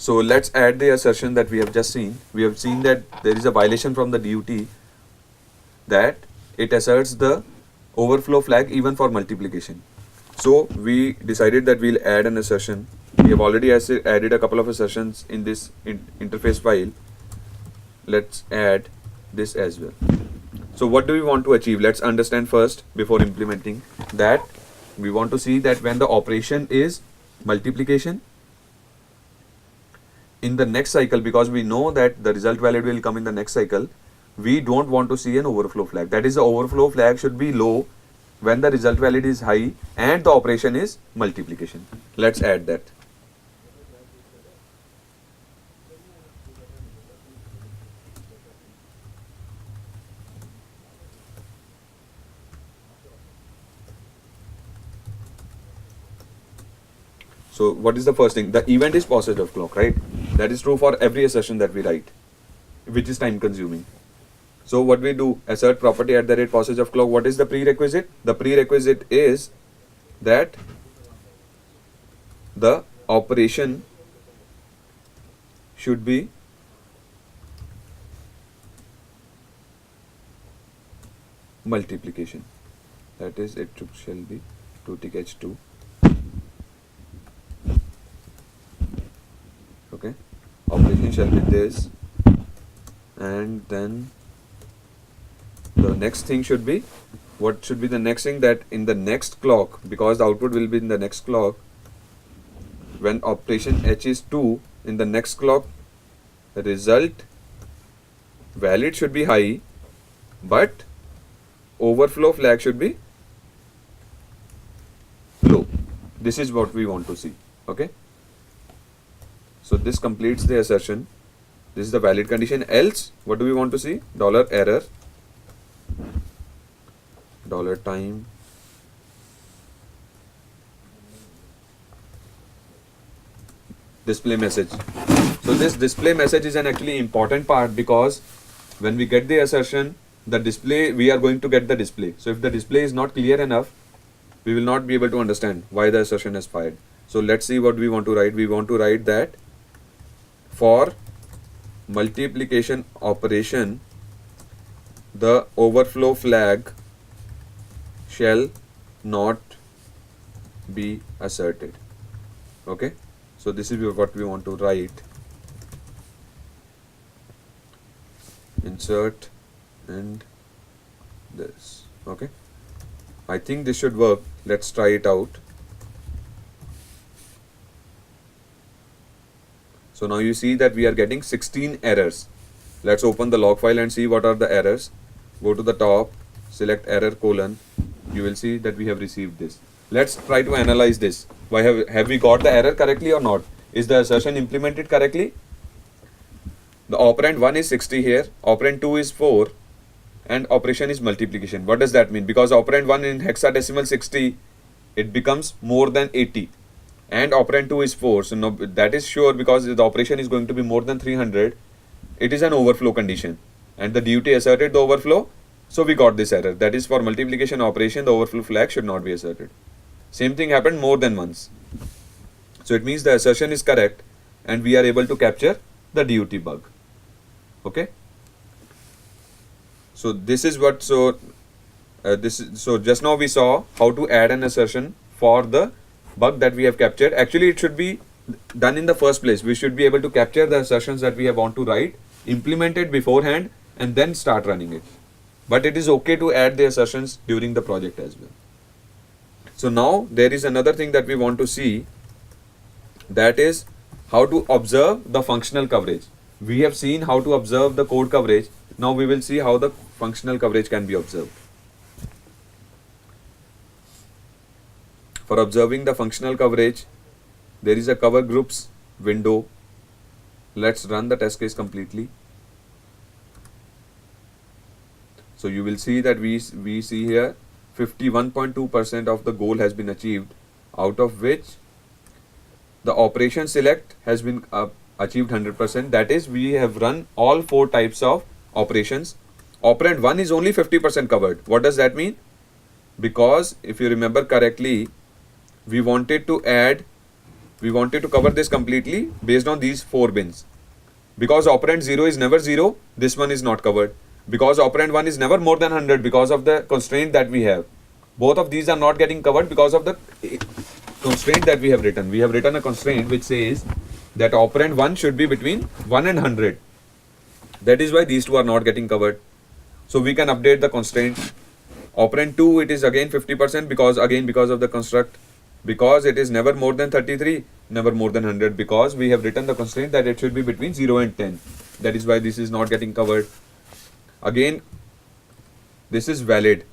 So let's add the assertion that we have just seen. We have seen that there is a violation from the DUT, that it asserts the overflow flag even for multiplication. So we decided that we'll add an assertion. We have already added a couple of assertions in this interface file. Let's add this as well. So what do we want to achieve? Let's understand first before implementing that. We want to see that when the operation is multiplication, in the next cycle, because we know that the result valid will come in the next cycle, we don't want to see an overflow flag. That is, the overflow flag should be low when the result valid is high and the operation is multiplication. Let's add that. So what is the first thing? The event is passage of clock, right? That is true for every assertion that we write, which is time consuming. So what we do, assert property at the rate passage of clock. What is the prerequisite? The prerequisite is that the operation should be multiplication. That is, it shall be 2 tick h2. Okay, operation shall be this, and then the next thing should be, what should be the next thing? That in the next clock, because the output will be in the next clock, when operation h is 2, in the next clock, the result valid should be high, but overflow flag should be low. This is what we want to see. Okay, so this completes the assertion. This is the valid condition. Else, what do we want to see? $error, $time, display message. So this display message is an actually important part, because when we get the assertion, the display, we are going to get the display. So if the display is not clear enough, we will not be able to understand why the assertion is fired. So let's see what we want to write. We want to write that for multiplication operation, the overflow flag shall not be asserted. Okay, so this is what we want to write. Insert and this. Okay, I think this should work. Let's try it out. So now you see that we are getting 16 errors. Let's open the log file and see what are the errors. Go to the top, select error colon. You will see that we have received this. Let's try to analyze this. Why have we got the error correctly or not? Is the assertion implemented correctly? The operand 1 is 60 here, operand 2 is 4, and operation is multiplication. What does that mean? Because operand 1 in hexadecimal 60, it becomes more than 80. And operand 2 is 4, so no, that is sure, because the operation is going to be more than 300. It is an overflow condition, and the DUT asserted the overflow, so we got this error. That is, for multiplication operation, the overflow flag should not be asserted. Same thing happened more than once. So it means the assertion is correct, and we are able to capture the DUT bug. Okay, so this is what, so just now we saw how to add an assertion for the bug that we have captured. Actually, it should be done in the first place. We should be able to capture the assertions that we want to write, implement it beforehand, and then start running it. But it is okay to add the assertions during the project as well. So now there is another thing that we want to see, that is how to observe the functional coverage. We have seen how to observe the code coverage. Now we will see how the functional coverage can be observed. For observing the functional coverage, there is a cover groups window. Let's run the test case completely. So you will see that we see here 51.2% of the goal has been achieved, out of which the operation select has been achieved 100%. That is, we have run all 4 types of operations. Operand 1 is only 50% covered. What does that mean? Because if you remember correctly, we wanted to add We wanted to cover this completely based on these 4 bins. Because operand 0 is never 0, this one is not covered. Because operand 1 is never more than 100 because of the constraint that we have. Both of these are not getting covered because of the constraint that we have written. We have written a constraint which says that operand 1 should be between 1 and 100. That is why these two are not getting covered. So we can update the constraint. Operand 2, it is again 50% because of the construct. Because it is never more than 33, never more than 100, because we have written the constraint that it should be between 0 and 10. That is why this is not getting covered. Again, this is valid.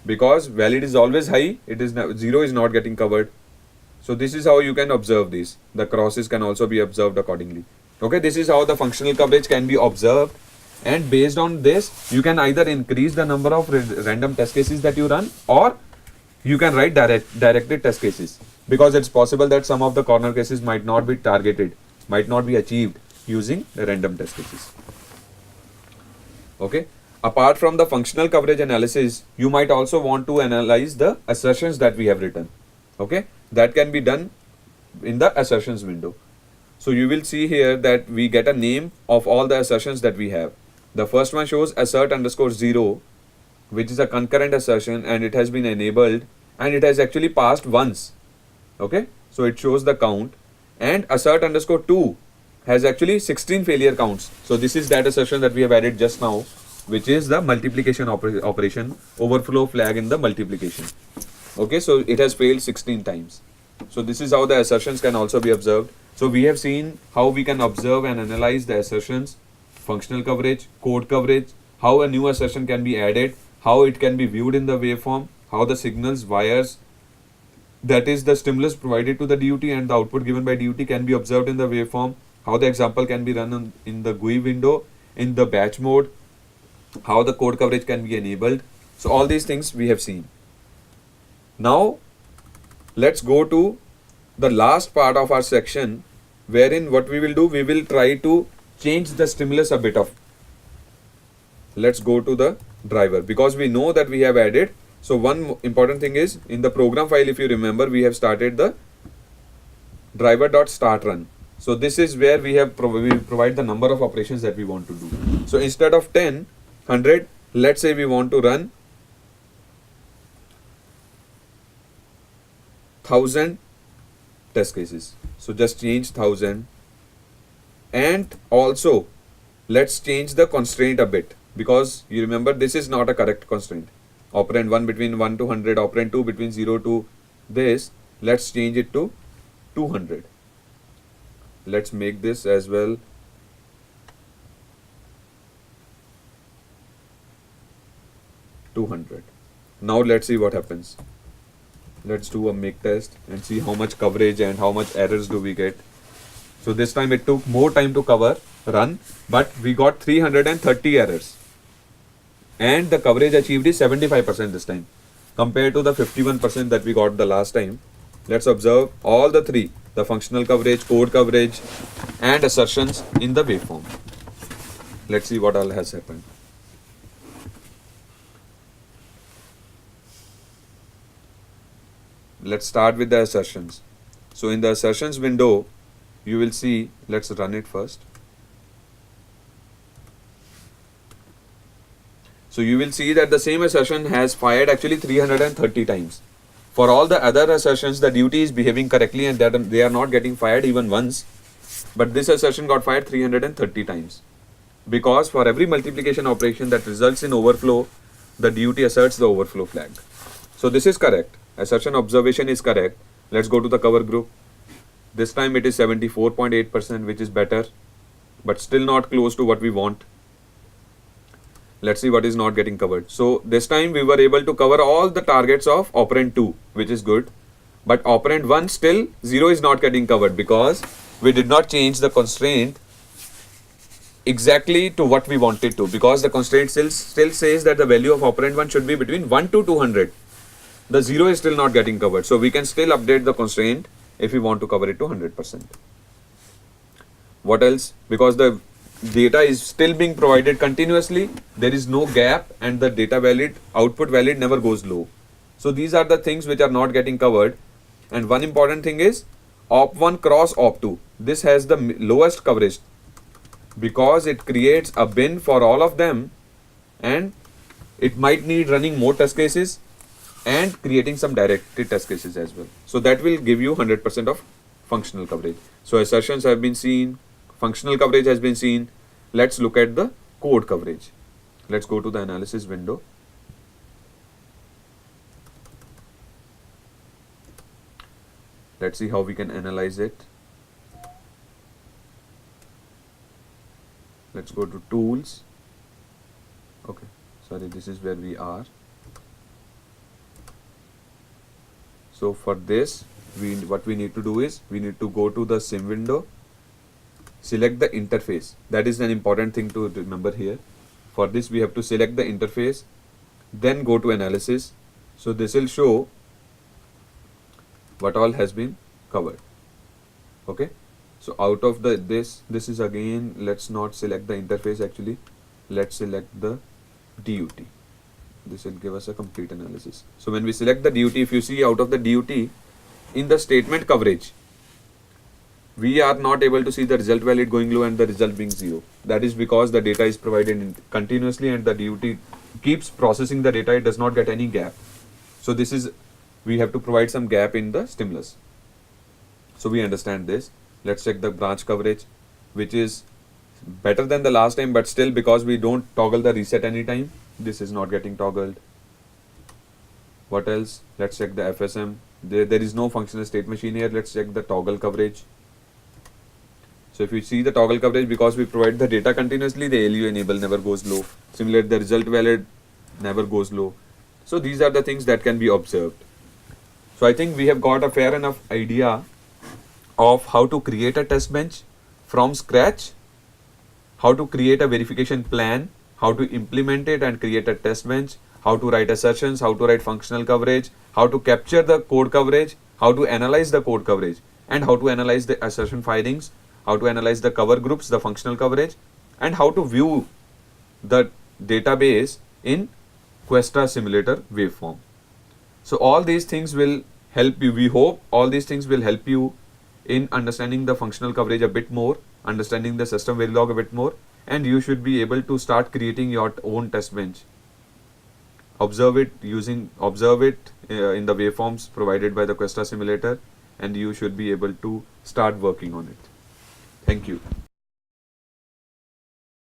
Because valid is always high, 0 is not getting covered. So this is how you can observe these. The crosses can also be observed accordingly. Okay, this is how the functional coverage can be observed. And based on this, you can either increase the number of random test cases that you run, or you can write directed test cases, because it's possible that some of the corner cases might not be targeted, might not be achieved using the random test cases. Okay. Apart from the functional coverage analysis, you might also want to analyze the assertions that we have written. Okay. That can be done in the assertions window. So you will see here that we get a name of all the assertions that we have. The first one shows assert underscore 0, which is a concurrent assertion, and it has been enabled and it has actually passed once. Okay, so it shows the count. And assert underscore 2 has actually 16 failure counts. So this is that assertion that we have added just now, which is the multiplication operation, overflow flag in the multiplication. Okay, so it has failed 16 times. So this is how the assertions can also be observed. So we have seen how we can observe and analyze the assertions, functional coverage, code coverage, how a new assertion can be added, how it can be viewed in the waveform, how the signals, wires, that is the stimulus provided to the DUT and the output given by DUT can be observed in the waveform, how the example can be run in the GUI window, in the batch mode, how the code coverage can be enabled. So all these things we have seen. Now let's go to the last part of our section, wherein what we will do, we will try to change the stimulus a bit of. Let's go to the driver, because we know that we have added. So one important thing is, in the program file, if you remember, we have started the driver.startRun. So this is where we have we provide the number of operations that we want to do. So instead of 10, 100, let's say we want to run 1000 test cases. So just change 1000, and also let's change the constraint a bit, because you remember this is not a correct constraint. Operand 1 between 1 to 100, operand 2 between 0 to this. Let's change it to 200. Let's make this as well 200. Now let's see what happens. Let's do a make test and see how much coverage and how much errors do we get. So this time it took more time to run, but we got 330 errors. And the coverage achieved is 75% this time, compared to the 51% that we got the last time. Let's observe all the three, the functional coverage, code coverage, and assertions in the waveform. Let's see what all has happened. Let's start with the assertions. So in the assertions window, you will see, let's run it first. So you will see that the same assertion has fired actually 330 times. For all the other assertions, the DUT is behaving correctly and they are not getting fired even once. But this assertion got fired 330 times. Because for every multiplication operation that results in overflow, the DUT asserts the overflow flag. So this is correct. Assertion observation is correct. Let's go to the cover group. This time it is 74.8%, which is better, but still not close to what we want. Let's see what is not getting covered. So this time we were able to cover all the targets of operand 2, which is good. But operand 1 still 0 is not getting covered, because we did not change the constraint exactly to what we wanted to, because the constraint still says that the value of operand 1 should be between 1 to 200. The 0 is still not getting covered. So we can still update the constraint if we want to cover it to 100%. What else? Because the data is still being provided continuously, there is no gap, and the data valid, output valid never goes low. So these are the things which are not getting covered. And one important thing is, op1 cross op2. This has the lowest coverage because it creates a bin for all of them, and it might need running more test cases and creating some directed test cases as well. So that will give you 100% of functional coverage. So assertions have been seen, functional coverage has been seen. Let's look at the code coverage. Let's go to the analysis window. Let's see how we can analyze it. Let's go to tools. Okay, sorry, this is where we are. So for this, what we need to do is we need to go to the sim window, select the interface. That is an important thing to remember here. For this, we have to select the interface, then go to analysis. So this will show what all has been covered. Okay, so out of this is again, let's not select the interface actually, let's select the DUT. This will give us a complete analysis. So when we select the DUT, if you see out of the DUT, in the statement coverage, we are not able to see the result valid going low and the result being 0. That is because the data is provided continuously and the DUT keeps processing the data, it does not get any gap. So this is, we have to provide some gap in the stimulus. So we understand this. Let's check the branch coverage, which is better than the last time, but still because we don't toggle the reset anytime, this is not getting toggled. What else? Let's check the FSM. There is no functional state machine here. Let's check the toggle coverage. So if you see the toggle coverage, because we provide the data continuously, the ALU enable never goes low. Similarly, the result valid never goes low. So these are the things that can be observed. So I think we have got a fair enough idea of how to create a test bench from scratch, how to create a verification plan, how to implement it and create a test bench, how to write assertions, how to write functional coverage, how to capture the code coverage, how to analyze the code coverage, and how to analyze the assertion findings, how to analyze the cover groups, the functional coverage, and how to view the database in Questra simulator waveform. So all these things will help you. We hope all these things will help you in understanding the functional coverage a bit more, understanding the system Verilog a bit more, and you should be able to start creating your own test bench. Observe it in the waveforms provided by the Questra simulator, and you should be able to start working on it. Thank you.